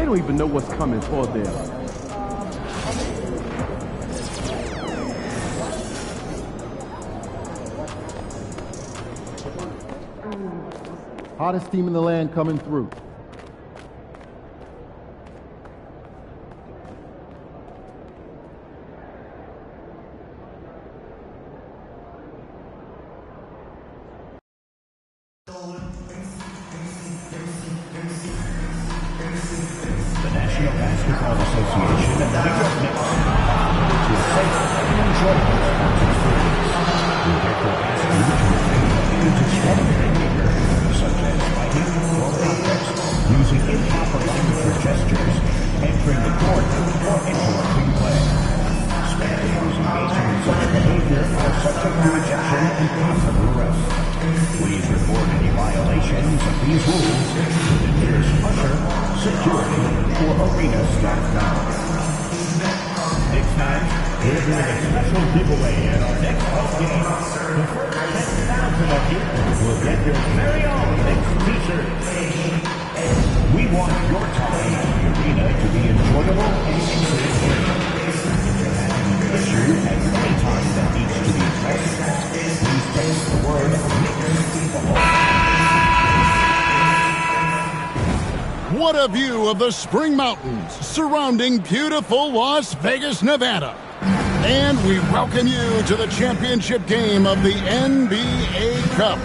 they don't even know what's coming for them. Hottest team in the land coming through. The National Basketball Association and the New York Knicks to safe and enjoyable sports experience. We therefore ask you to refrain from use extravagant behavior, such as fighting or context, using improper language or gestures, entering the court, or interrupting play. Spectators engaging in such behavior are subject to ejection and possible arrest. Please report any violations of these rules to the nearest usher, security, or arena staff now. Next time, we're doing a special giveaway at our next home game. The first 10,000 of you will get your very own Knicks t-shirts. We want your time in the arena to be enjoyable and entertaining. If you're having an issue at any time that needs to be addressed, please text the word Knicks. What a view of the Spring Mountains surrounding beautiful Las Vegas, Nevada. And we welcome you to the championship game of the NBA Cup.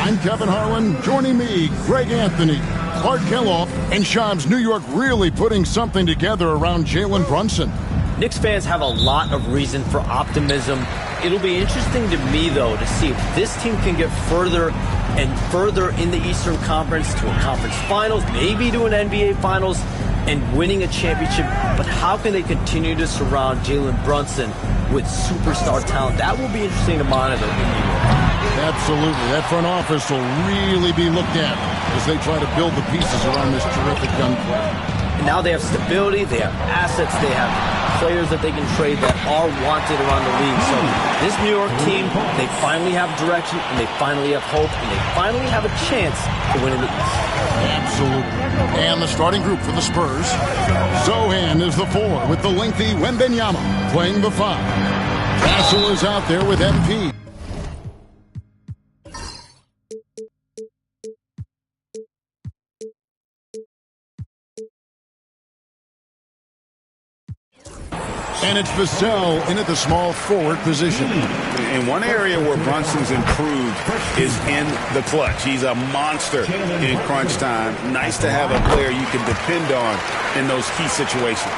I'm Kevin Harlan. Joining me, Greg Anthony, Clark Kelloff, and Shams New York really putting something together around Jalen Brunson. Knicks fans have a lot of reason for optimism. It'll be interesting to me, though, to see if this team can get further and further in the Eastern Conference to a conference finals, maybe to an NBA finals, and winning a championship. But how can they continue to surround Jalen Brunson with superstar talent? That will be interesting to monitor in New York. Absolutely. That front office will really be looked at as they try to build the pieces around this terrific young player. And now they have stability, they have assets, they have players that they can trade that are wanted around the league. So this New York team, they finally have direction, and they finally have hope, and they finally have a chance to win in the East. Absolutely. And the starting group for the Spurs. Zohan is the 4 with the lengthy Wembenyama playing the 5. Castle is out there with MP. And it's Vassell in at the small forward position. And one area where Brunson's improved is in the clutch. He's a monster in crunch time. Nice to have a player you can depend on in those key situations.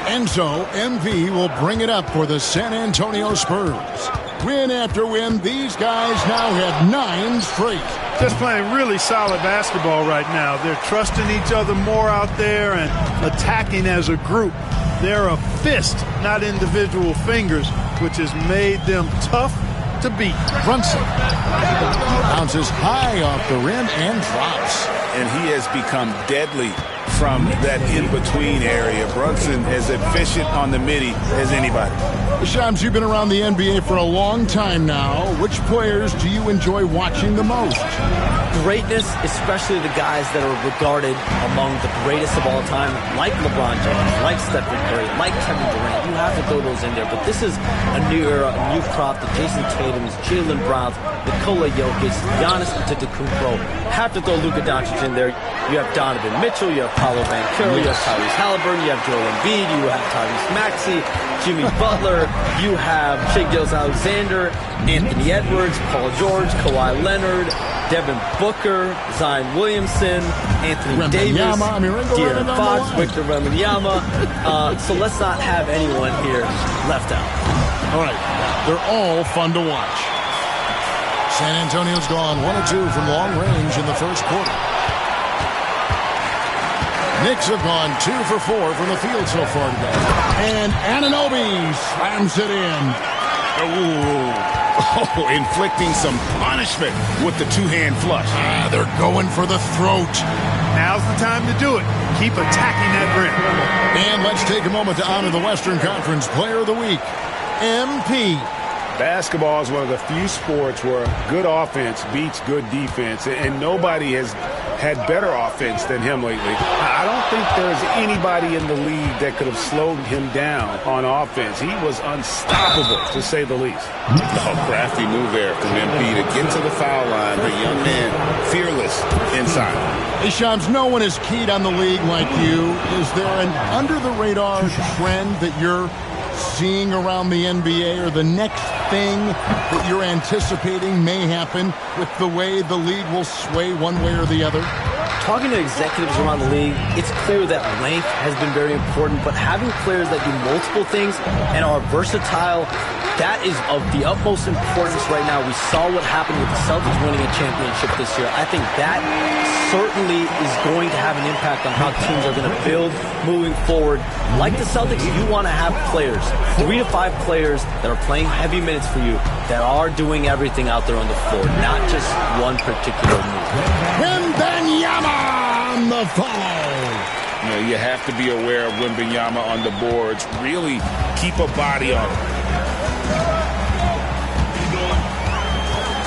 And so, MP will bring it up for the San Antonio Spurs. Win after win, these guys now have 9 straight. Just playing really solid basketball right now. They're trusting each other more out there and attacking as a group. They're a fist, not individual fingers, which has made them tough to beat. Brunson bounces high off the rim and drops. And he has become deadly from that in-between area. Brunson is efficient on the midi as anybody. Shams, you've been around the NBA for a long time now. Which players do you enjoy watching the most? Greatness, especially the guys that are regarded among the greatest of all time, like LeBron James, like Stephen Curry, like Kevin Durant. You have to throw those in there. But this is a new era, a new crop. The Jason Tatums, Jalen Browns, Nikola Jokic, Giannis Antetokounmpo. Have to throw Luka Doncic in there. You have Donovan Mitchell, you have Paolo Banchero, you have Tyrese Halliburton, you have Joel Embiid, you have Tyrese Maxey, Jimmy Butler, you have Shai Gilgeous-Alexander, Anthony Edwards, Paul George, Kawhi Leonard, Devin Booker, Zion Williamson, Anthony Davis, De'Aaron Fox, Victor Wembanyama. So let's not have anyone here left out. All right, they're all fun to watch. San Antonio's gone 1 of 2 from long range in the first quarter. Knicks have gone 2 for 4 from the field so far today. And Anunoby slams it in. Oh, inflicting some punishment with the two-hand flush. They're going for the throat. Now's the time to do it. Keep attacking that rim. And let's take a moment to honor the Western Conference Player of the Week, MP. Basketball is one of the few sports where good offense beats good defense, and nobody has had better offense than him lately. I don't think there's anybody in the league that could have slowed him down on offense. He was unstoppable, to say the least. Oh, crafty move there from MP to get to the foul line. The young man, fearless inside. Hey, Shams, no one is keyed on the league like you. Is there an under-the-radar trend that you're seeing around the NBA, or the next thing that you're anticipating may happen with the way the league will sway one way or the other? Talking to executives around the league, it's clear that length has been very important, but having players that do multiple things and are versatile, that is of the utmost importance right now. We saw what happened with the Celtics winning a championship this year. I think that certainly is going to have an impact on how teams are going to build moving forward. Like the Celtics, you want to have players, 3 to 5 players that are playing heavy minutes for you, that are doing everything out there on the floor, not just one particular move. Wembanyama on the follow. You know, you have to be aware of Wembanyama on the boards. Really keep a body on him.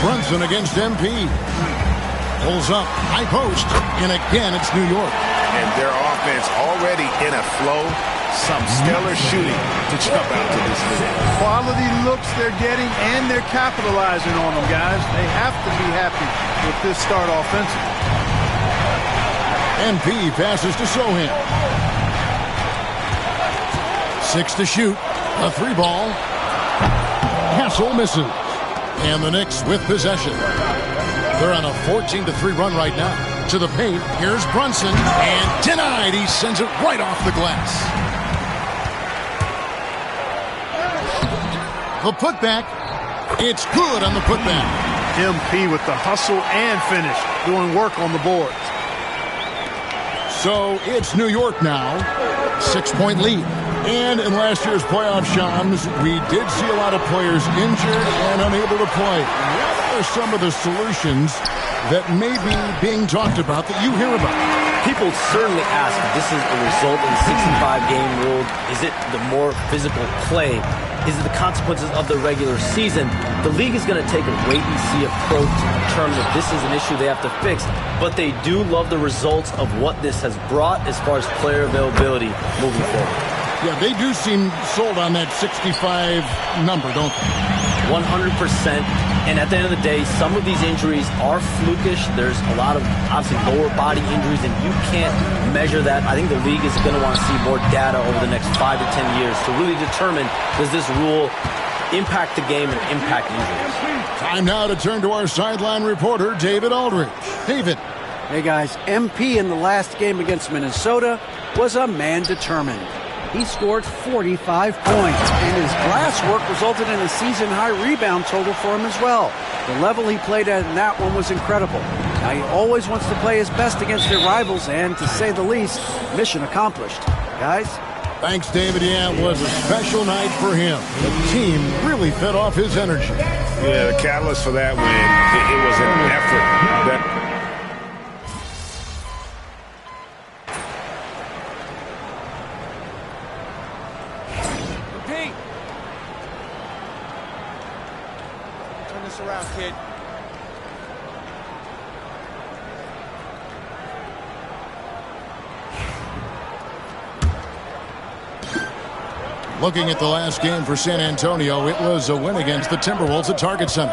Brunson against MP. Pulls up, high post, and again it's New York. And their offense already in a flow. Some stellar shooting to jump out to this league. Quality looks they're getting, and they're capitalizing on them, guys. They have to be happy with this start offensively. MP passes to Sohan. 6 to shoot. A 3-ball. Castle misses. And the Knicks with possession. They're on a 14-3 run right now. To the paint. Here's Brunson. And denied. He sends it right off the glass. The putback. It's good on the putback. MP with the hustle and finish. Doing work on the boards. So it's New York now. 6-point lead. And in last year's playoff, Shams, we did see a lot of players injured and unable to play. What are some of the solutions that may be being talked about that you hear about? People certainly ask if this is a result of the 65-game rule. Is it the more physical play? Is it the consequences of the regular season? The league is going to take a wait-and-see approach to determine if this is an issue they have to fix. But they do love the results of what this has brought as far as player availability moving forward. Yeah, they do seem sold on that 65 number, don't they? 100%. And at the end of the day, some of these injuries are flukish. There's a lot of, obviously, lower body injuries, and you can't measure that. I think the league is going to want to see more data over the next 5 to 10 years to really determine, does this rule impact the game and impact injuries? Time now to turn to our sideline reporter, David Aldridge. David. Hey, guys. MP in the last game against Minnesota was a man determined. He scored 45 points, and his glass work resulted in a season-high rebound total for him as well. The level he played at in that one was incredible. Now, he always wants to play his best against their rivals, and to say the least, mission accomplished. Guys? Thanks, David. Yeah, it was a special night for him. The team really fed off his energy. Yeah, the catalyst for that win, it was an effort that... Around, kid. Looking at the last game for San Antonio, it was a win against the Timberwolves at Target Center.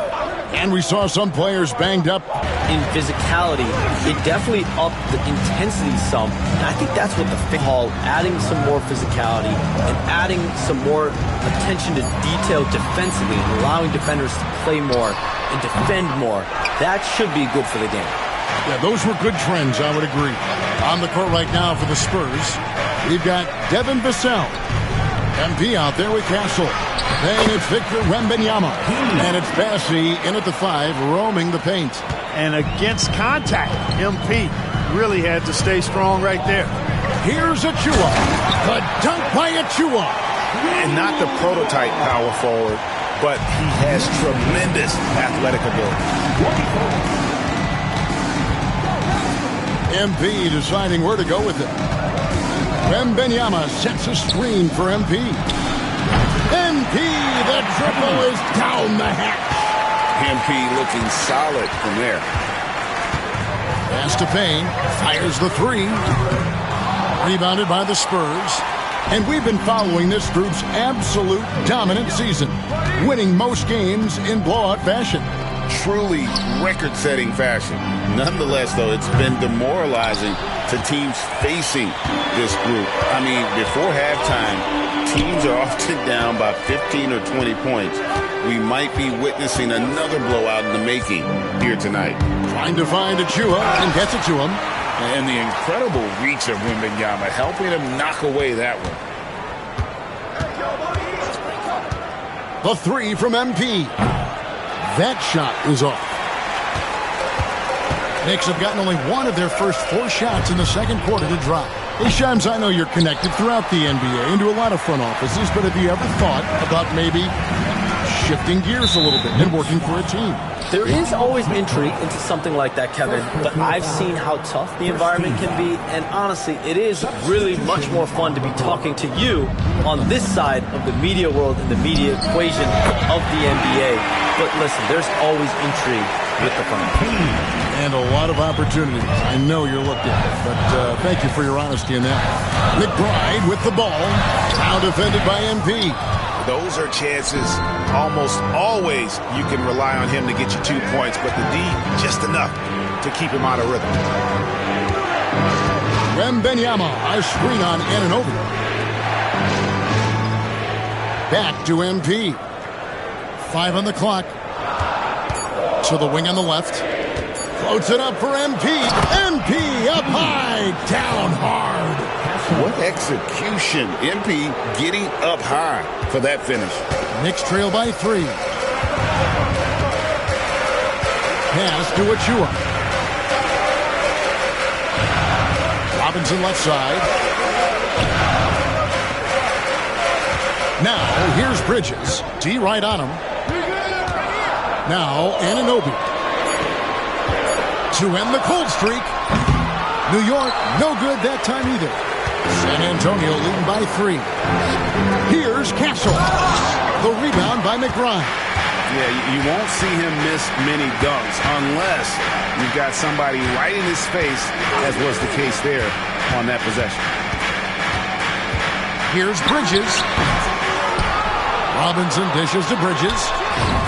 And we saw some players banged up. In physicality, it definitely upped the intensity some. And I think that's what the Hall, adding some more physicality and adding some more attention to detail defensively and allowing defenders to play more and defend more. That should be good for the game. Yeah, those were good trends, I would agree. On the court right now for the Spurs, we've got Devin Vassell. MP out there with Castle. Then it's Victor Wembanyama. And it's Bassey in at the 5, roaming the paint. And against contact, MP really had to stay strong right there. Here's Achua. The dunk by Achua. And not the prototype power forward, but he has tremendous athletic ability. MP deciding where to go with it. Wembanyama sets a screen for MP. MP, The triple is down the hatch. MP looking solid from there. Pass to Payne. Fires the three. Rebounded by the Spurs. And we've been following this group's absolute dominant season, winning most games in blowout fashion. Truly record-setting fashion. Nonetheless, though, it's been demoralizing to teams facing this group. I mean, before halftime, teams are often down by 15 or 20 points. We might be witnessing another blowout in the making here tonight. Trying to find Achua and gets it to him. And the incredible reach of Wembanyama helping him knock away that one. The three from MP. That shot is off. Knicks have gotten only one of their first 4 shots in the second quarter to drop. Hey, Shams, I know you're connected throughout the NBA into a lot of front offices, but have you ever thought about maybe shifting gears a little bit and working for a team? There is always intrigue into something like that, Kevin, but I've seen how tough the environment can be, and honestly, it is really much more fun to be talking to you on this side of the media world and the media equation of the NBA. But listen, there's always intrigue with the front. And a lot of opportunities. I know you're looking at it, but thank you for your honesty in that. McBride with the ball. Now defended by MP. Those are chances almost always you can rely on him to get you 2 points, but the D, just enough to keep him out of rhythm. Wembanyama, a screen on Anunoby. Back to MP. 5 on the clock. To the wing on the left. Floats it up for MP. MP up high, down hard. What execution. MP getting up high for that finish. Knicks trail by 3. Pass to Achua. Robinson left side. Now, here's Bridges. D right on him. Now, Anunoby. To end the cold streak. New York, no good that time either. San Antonio leading by 3. Here's Castle. The rebound by McBride. Yeah, you won't see him miss many dunks unless you've got somebody right in his face, as was the case there on that possession. Here's Bridges. Robinson dishes to Bridges.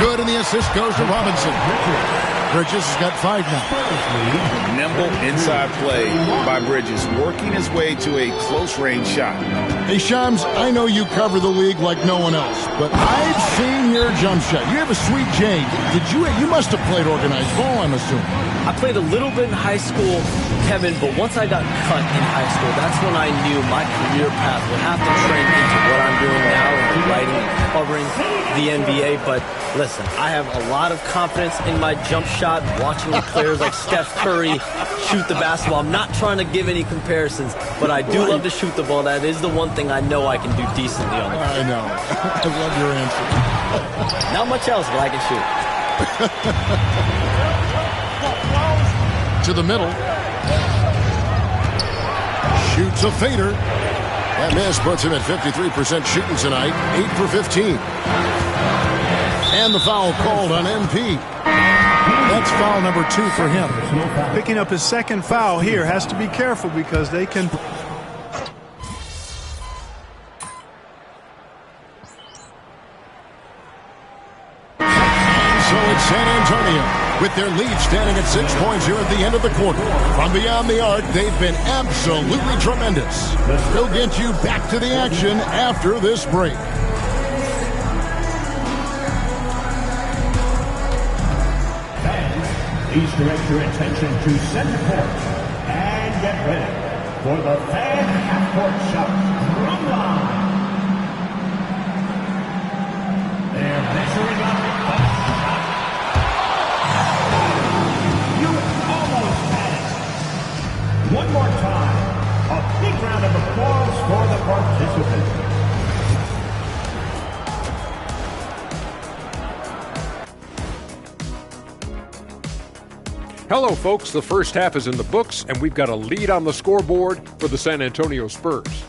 Good, and the assist goes to Robinson. Bridges has got 5 now. Nimble inside play by Bridges, working his way to a close-range shot. Hey, Shams, I know you cover the league like no one else, but I've seen your jump shot. You have a sweet J. You must have played organized ball, I'm assuming. I played a little bit in high school, Kevin, but once I got cut in high school, that's when I knew my career path would have to train into what I'm doing now, writing, covering the NBA. But listen, I have a lot of confidence in my jump shot, watching the players like Steph Curry shoot the basketball. I'm not trying to give any comparisons, but I do love to shoot the ball. That is the one thing I know I can do decently on the court. I know. I love your answer. Not much else, but I can shoot. To the middle. Shoots a fader. That miss puts him at 53% shooting tonight. 8 for 15. And the foul called on MP. That's foul number 2 for him. Picking up his second foul here. Has to be careful because they can... So it's San Antonio with their lead standing at 6 points here at the end of the quarter. From beyond the arc, they've been absolutely tremendous. We'll get you back to the action after this break. Fans, please direct your attention to center court and get ready for the fan half-court shot drum line. They're measuring up a shot. You almost had it. One more time, a big round of applause for the participants. Hello, folks. The first half is in the books, and we've got a lead on the scoreboard for the San Antonio Spurs.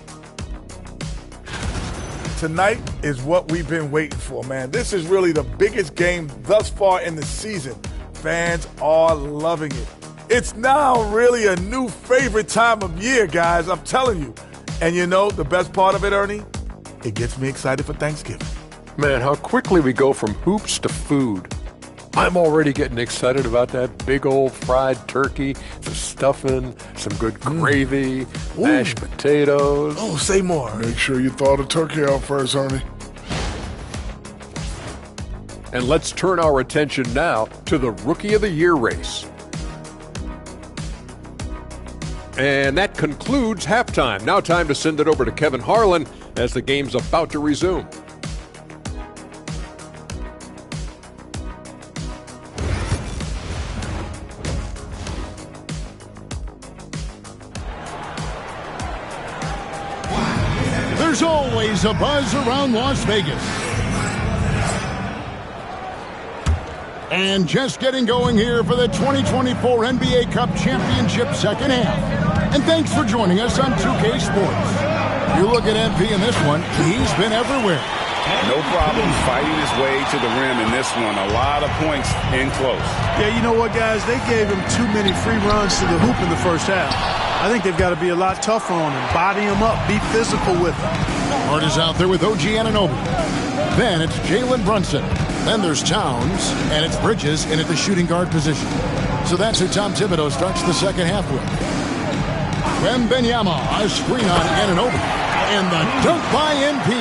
Tonight is what we've been waiting for, man. This is really the biggest game thus far in the season. Fans are loving it. It's now really a new favorite time of year, guys, I'm telling you. And you know the best part of it, Ernie? It gets me excited for Thanksgiving. Man, how quickly we go from hoops to food. I'm already getting excited about that big old fried turkey, the stuffing, some good gravy, mashed potatoes. Oh, say more. Make sure you thaw the turkey out first, Ernie. And let's turn our attention now to the Rookie of the Year race. And that concludes halftime. Now time to send it over to Kevin Harlan as the game's about to resume. There's always a buzz around Las Vegas. And just getting going here for the 2024 NBA Cup Championship second half. And thanks for joining us on 2K Sports. You look at MP in this one, he's been everywhere. No problem fighting his way to the rim in this one. A lot of points in close. Yeah, you know what, guys? They gave him too many free runs to the hoop in the first half. I think they've got to be a lot tougher on him. Body him up. Be physical with him. Hart is out there with OG Anunoby. Then it's Jalen Brunson. Then there's Towns. And it's Bridges in at the shooting guard position. So that's who Tom Thibodeau starts the second half with. Wembanyama, a screen on Anunoby. And the dunk by MP.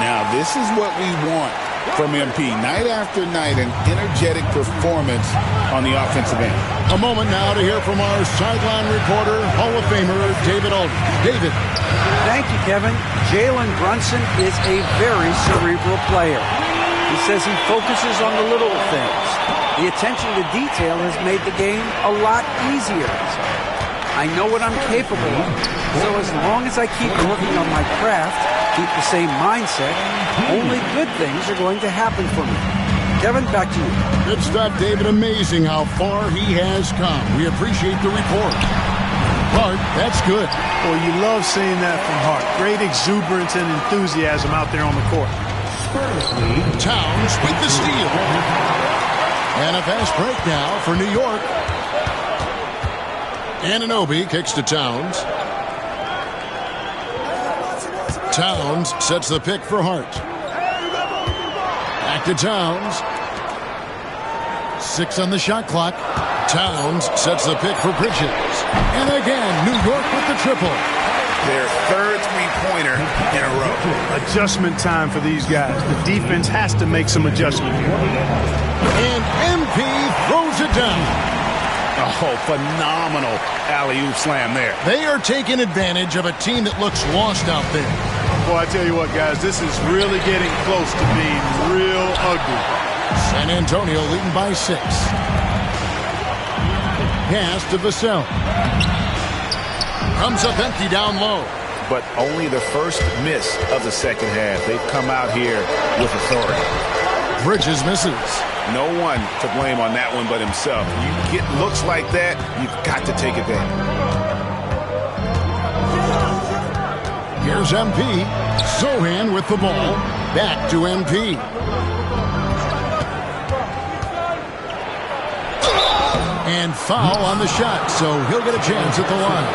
Now, this is what we want from MP. Night after night, an energetic performance on the offensive end. A moment now to hear from our sideline reporter, Hall of Famer David Aldridge. David. Thank you, Kevin. Jalen Brunson is a very cerebral player. He says he focuses on the little things. The attention to detail has made the game a lot easier. I know what I'm capable of. So as long as I keep working on my craft, keep the same mindset, only good things are going to happen for me. Kevin, back to you. Good stuff, David. Amazing how far he has come. We appreciate the report. Hart, that's good. Well, you love seeing that from Hart. Great exuberance and enthusiasm out there on the court. Towns with the steal. And a fast break now for New York. Anunoby kicks to Towns. Towns sets the pick for Hart. Back to Towns. 6 on the shot clock. Towns sets the pick for Bridges. And again, New York with the triple. Their third three-pointer in a row. Adjustment time for these guys. The defense has to make some adjustment here. And MP throws it down. Oh, phenomenal alley-oop slam there. They are taking advantage of a team that looks lost out there. Well, I tell you what, guys, this is really getting close to being real ugly. San Antonio leading by 6. Pass to Vassell. Comes up empty down low. But only the first miss of the second half. They've come out here with authority. Bridges misses. No one to blame on that one but himself. You get looks like that, you've got to take advantage. Here's MP. Sohan with the ball. Back to MP. And foul on the shot, so he'll get a chance at the line.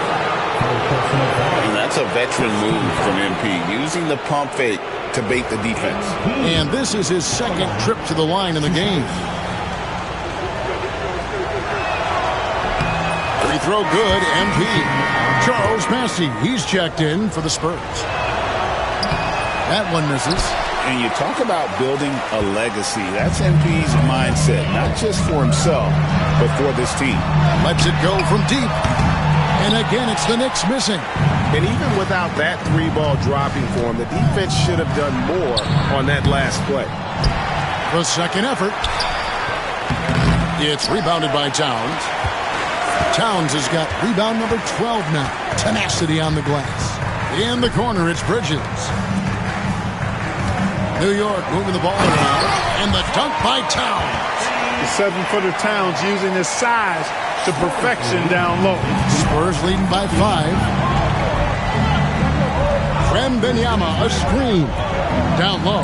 And that's a veteran move from MP, using the pump fake to bait the defense. And this is his second trip to the line in the game. Free throw good, MP. Charles Massey, he's checked in for the Spurs. That one misses. And you talk about building a legacy. That's MP's mindset, not just for himself, but for this team. Lets it go from deep. And again, it's the Knicks missing. And even without that 3-ball dropping for him, the defense should have done more on that last play. The second effort. It's rebounded by Towns. Towns has got rebound number 12 now. Tenacity on the glass. In the corner, it's Bridges. New York moving the ball around. And the dunk by Towns. The 7-footer Towns using his size to perfection down low. Spurs leading by 5. Wembanyama, a screen. Down low,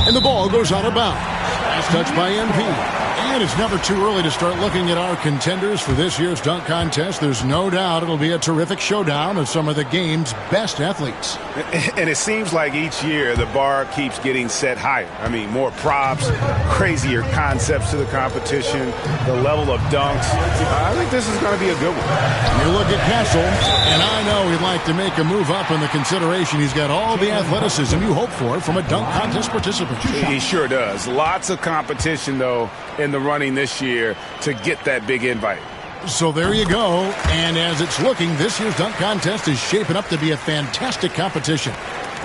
and the ball goes out of bounds. Nice touch by MP. And it's never too early to start looking at our contenders for this year's dunk contest. There's no doubt it'll be a terrific showdown of some of the game's best athletes. And it seems like each year the bar keeps getting set higher. I mean, more props, crazier concepts to the competition, the level of dunks. I think this is going to be a good one. You look at Castle, and I know he'd like to make a move up in the consideration. He's got all the athleticism you hope for from a dunk contest participant. He sure does. Lots of competition, though, in the running this year to get that big invite. So there you go. And as it's looking, this year's dunk contest is shaping up to be a fantastic competition.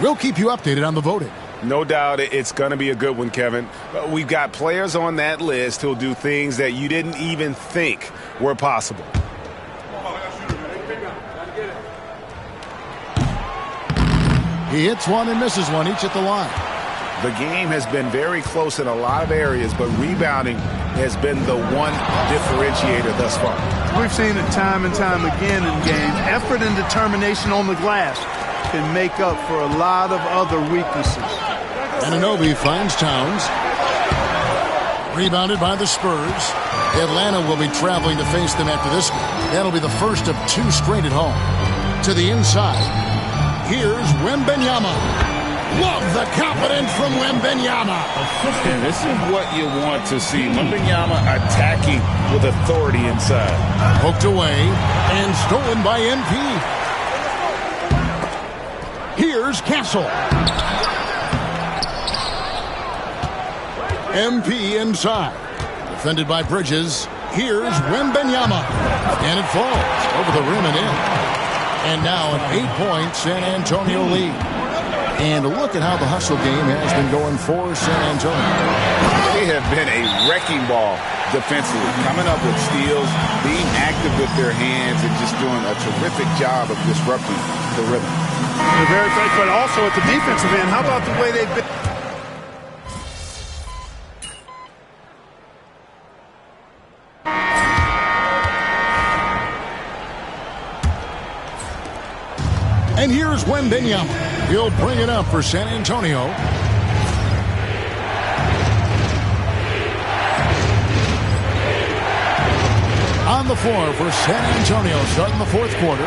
We'll keep you updated on the voting. No doubt it's going to be a good one, Kevin. We've got players on that list who'll do things that you didn't even think were possible. He hits one and misses one, each at the line. The game has been very close in a lot of areas, but rebounding has been the one differentiator thus far. We've seen it time and time again in games. Effort and determination on the glass can make up for a lot of other weaknesses. Anunoby finds Towns. Rebounded by the Spurs. Atlanta will be traveling to face them after this game. That'll be the first of two straight at home. To the inside. Here's Wembanyama. Love the confidence from Wembanyama. And this is what you want to see. Wembanyama attacking with authority inside. Poked away and stolen by MP. Here's Castle. MP inside. Defended by Bridges. Here's Wembanyama. And it falls over the rim and in. And now an 8-point San Antonio lead. And look at how the hustle game has been going for San Antonio. They have been a wrecking ball defensively, coming up with steals, being active with their hands, and just doing a terrific job of disrupting the rhythm. They're very great, but also at the defensive end, how about the way they've been? And here's Wembanyama. He'll bring it up for San Antonio. On the floor for San Antonio starting the fourth quarter.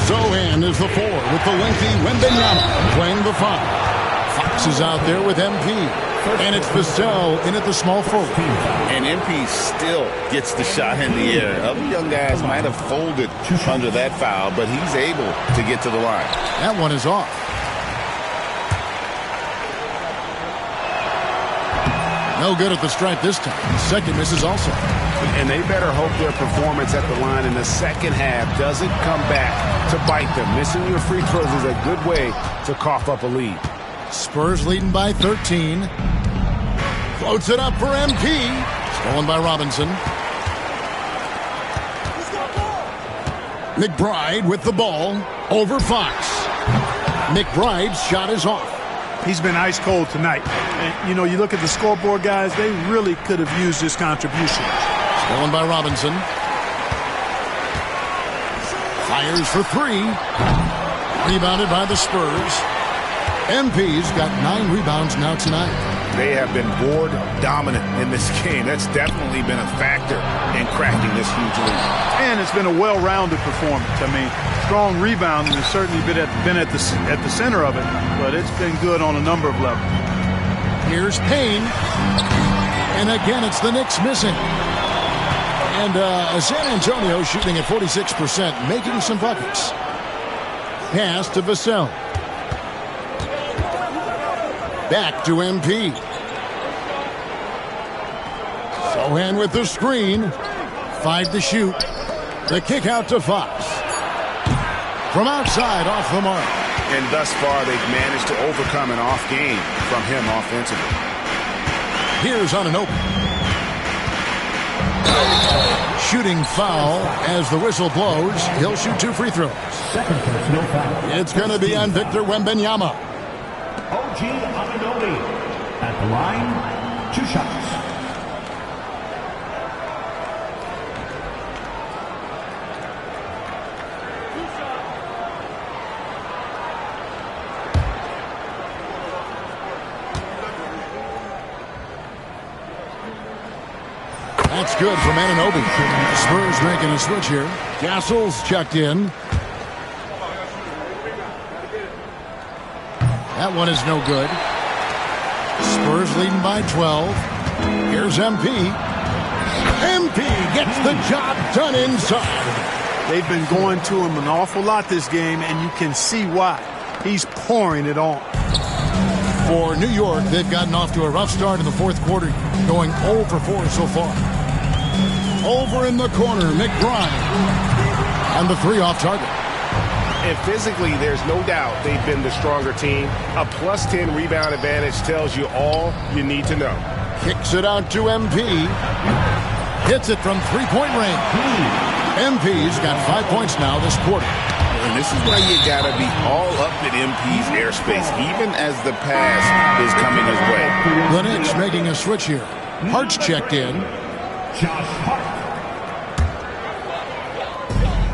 Zohan is the 4 with the lengthy Wembanyama playing the 5. Fox is out there with MP. And it's Vassell in at the small forward. And MP still gets the shot in the air. Other young guys might have folded under that foul, but he's able to get to the line. That one is off. No good at the stripe this time. The second misses also. And they better hope their performance at the line in the second half doesn't come back to bite them. Missing your free throws is a good way to cough up a lead. Spurs leading by 13. Floats it up for MP. Stolen by Robinson. McBride with the ball over Fox. McBride's shot is off. He's been ice cold tonight. And, you know, you look at the scoreboard, guys, they really could have used this contribution. Stolen by Robinson. Fires for 3. Rebounded by the Spurs. MP's got 9 rebounds now tonight. They have been board dominant in this game. That's definitely been a factor in cracking this huge lead. And it's been a well-rounded performance. I mean, strong rebounding has certainly been at the center of it, but it's been good on a number of levels. Here's Payne. And again, it's the Knicks missing. And San Antonio shooting at 46%, making some buckets. Pass to Vassell. Back to MP. Zohan with the screen. 5 to shoot. The kick out to Fox. From outside, off the mark. And thus far, they've managed to overcome an off game from him offensively. Here's Anunoby. Shooting foul as the whistle blows. He'll shoot 2 free throws. Second personal foul. It's going to be on Victor Wembanyama. OG Anunoby at the line, 2 shots. That's good from Anunoby. Spurs making a switch here. Castle's checked in. That one is no good. Spurs leading by 12. Here's MP. MP gets the job done inside. They've been going to him an awful lot this game, and you can see why. He's pouring it on. For New York, they've gotten off to a rough start in the fourth quarter, going 0 for 4 so far. Over in the corner, McBride. And the three off target. And physically, there's no doubt they've been the stronger team. A plus 10 rebound advantage tells you all you need to know. Kicks it out to MP. Hits it from three-point range. MP's got 5 points now this quarter. And this is why you got to be all up in MP's airspace, even as the pass is coming his way. The Knicks making a switch here. Hart's checked in.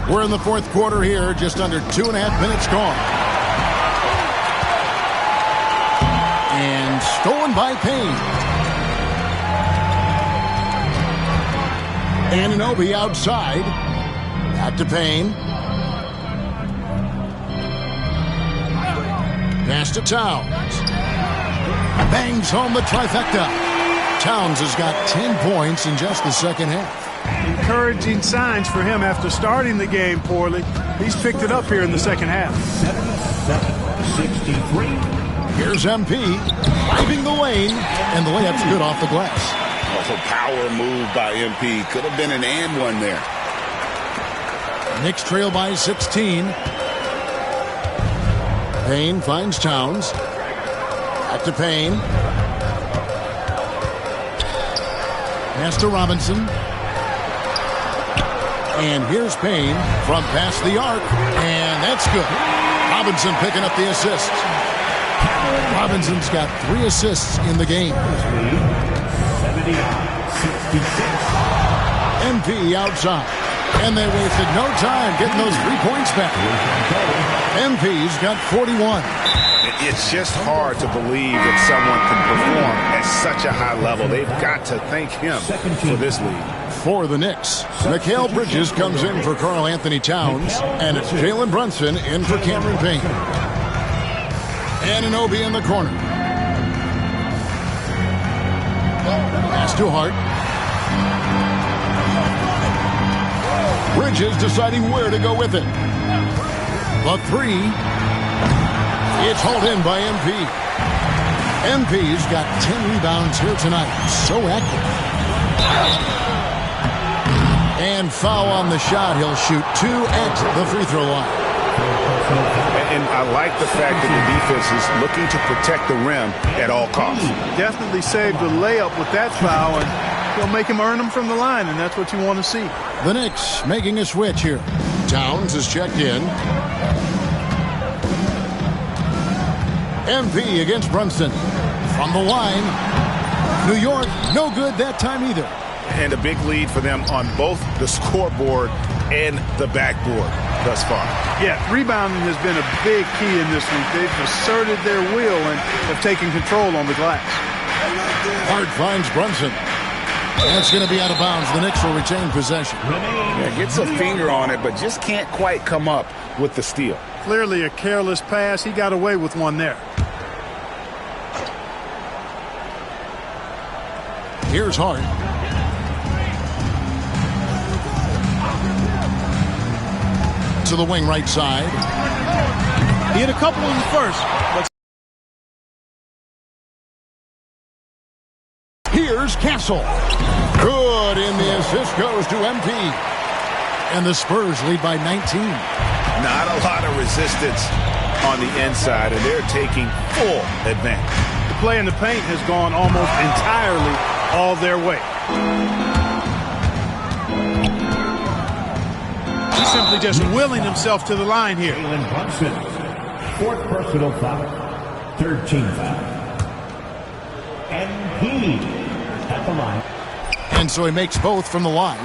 We're in the fourth quarter here, just under 2.5 minutes gone. And stolen by Payne. Anunoby outside. Out to Payne. Pass to Towns. Bangs home the trifecta. Towns has got 10 points in just the second half. Encouraging signs for him after starting the game poorly. He's picked it up here in the second half. 77-63. Here's MP driving the lane, and the layup's good off the glass. Also, power move by MP. Could have been an and one there. Knicks trail by 16. Payne finds Towns. Back to Payne. Pass to Robinson. And here's Payne from past the arc. And that's good. Robinson picking up the assist. Robinson's got 3 assists in the game. 79-66. MP outside. And they wasted no time getting those 3 points back. MP's got 41. It's just hard to believe that someone can perform at such a high level. They've got to thank him for this lead. For the Knicks, Mikal Bridges comes in for Karl Anthony Towns, and it's Jalen Brunson in for Cameron Payne. Anunoby in the corner. Pass to Hart. Bridges deciding where to go with it. The three. It's hauled in by MP. MP's got 10 rebounds here tonight. So active. And foul on the shot. He'll shoot 2 at the free throw line. And I like the fact that the defense is looking to protect the rim at all costs. Definitely saved the layup with that foul, and he'll make him earn them from the line, and that's what you want to see. The Knicks making a switch here. Towns is checked in. MP against Brunson. From the line. New York, no good that time either. And a big lead for them on both the scoreboard and the backboard thus far. Yeah, rebounding has been a big key in this week. They've asserted their will and have taken control on the glass. Hart finds Brunson. That's going to be out of bounds. The Knicks will retain possession. Yeah, gets a finger on it, but just can't quite come up with the steal. Clearly a careless pass. He got away with one there. Here's Hart. To the wing right side. He hit a couple in the first. But here's Castle. Good, and the assist goes to MP. And the Spurs lead by 19. Not a lot of resistance on the inside, and they're taking full advantage. The play in the paint has gone almost entirely all their way. He's simply just willing himself to the line here. Jalen Brunson, 4th personal foul, 13th foul. And he at the line. And so he makes both from the line.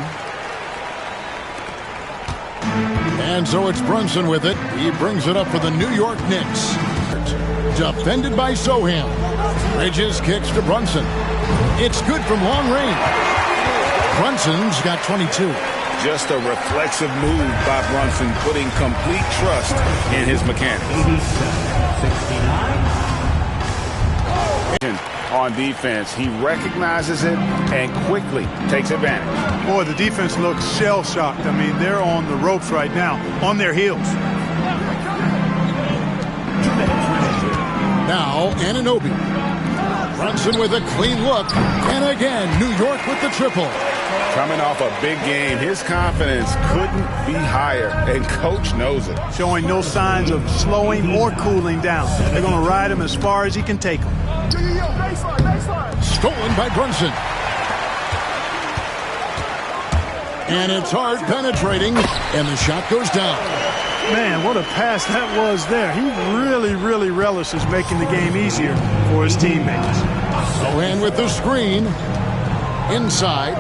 And so it's Brunson with it. He brings it up for the New York Knicks. Defended by Soham. Bridges kicks to Brunson. It's good from long range. Brunson's got 22. Just a reflexive move by Brunson, putting complete trust in his mechanics. 87-69. On defense, he recognizes it and quickly takes advantage. Boy, the defense looks shell-shocked. I mean, they're on the ropes right now, on their heels. Now, Anunoby. Brunson with a clean look. And again, New York with the triple. Coming off a big game, his confidence couldn't be higher, and coach knows it. Showing no signs of slowing or cooling down. They're going to ride him as far as he can take him. Stolen by Brunson. And it's hard penetrating, and the shot goes down. Man, what a pass that was there. He really relishes making the game easier for his teammates. And with the screen, inside,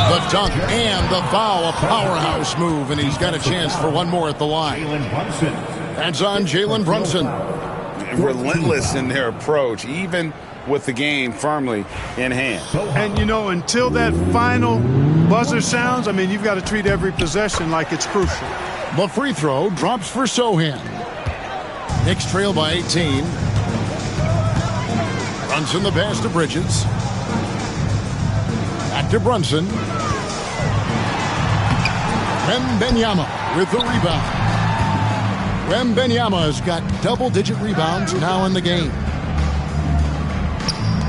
the dunk and the foul, a powerhouse move, and he's got a chance for one more at the line. That's on Jalen Brunson. Relentless in their approach, even with the game firmly in hand. And, you know, until that final buzzer sounds, I mean, you've got to treat every possession like it's crucial. The free throw drops for Sohan. Knicks trail by 18. Brunson the pass to Bridges. Back to Brunson. Wembanyama with the rebound. Wembanyama has got double-digit rebounds now in the game.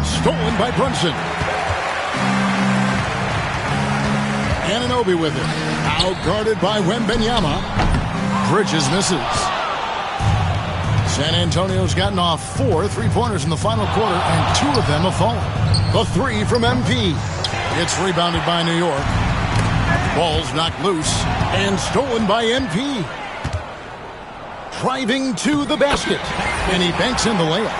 Stolen by Brunson. Anunoby with it. Out guarded by Wembanyama. Bridges misses. San Antonio's gotten off 4 3-pointers in the final quarter, and 2 of them have fallen. The 3 from MP. It's rebounded by New York. Ball's knocked loose and stolen by MP. Driving to the basket, and he banks in the layup.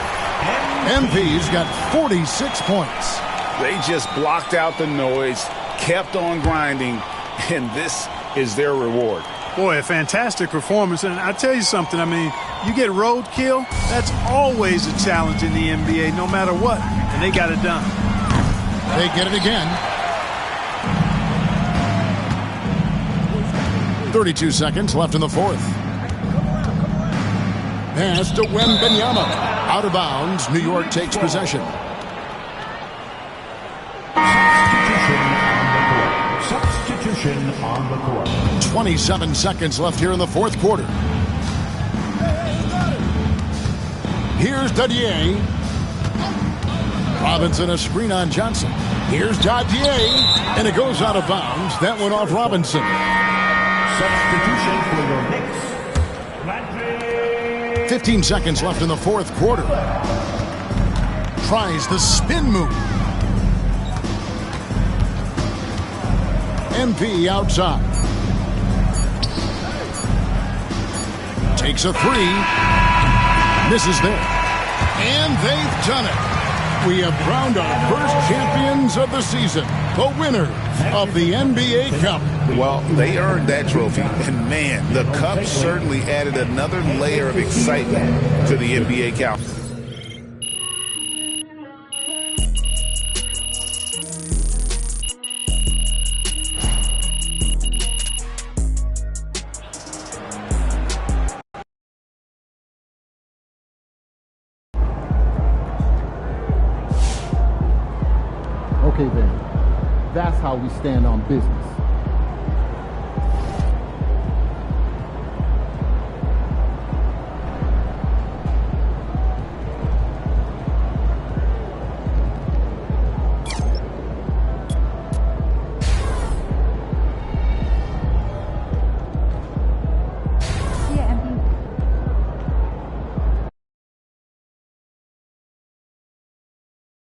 MP's got 46 points. They just blocked out the noise, kept on grinding, and this is their reward. Boy, a fantastic performance. And I tell you something, I mean, you get roadkill, that's always a challenge in the NBA, no matter what. And they got it done. They get it again. 32 seconds left in the fourth. Pass to Wembanyama. Out of bounds. New York takes possession. Substitution on the court. 27 seconds left here in the fourth quarter. Here's Dadier. Robinson a screen on Johnson. Here's Dadier, and it goes out of bounds. That went off Robinson. Substitution for your Knicks. 15 seconds left in the fourth quarter. Tries the spin move. MP outside. Takes a 3. Misses there. And they've done it. We have crowned our first champions of the season. The winner of the NBA Cup. Well, they earned that trophy. And, man, the Cup certainly added another layer of excitement to the NBA Cup. Okay, then. That's how we stand on business.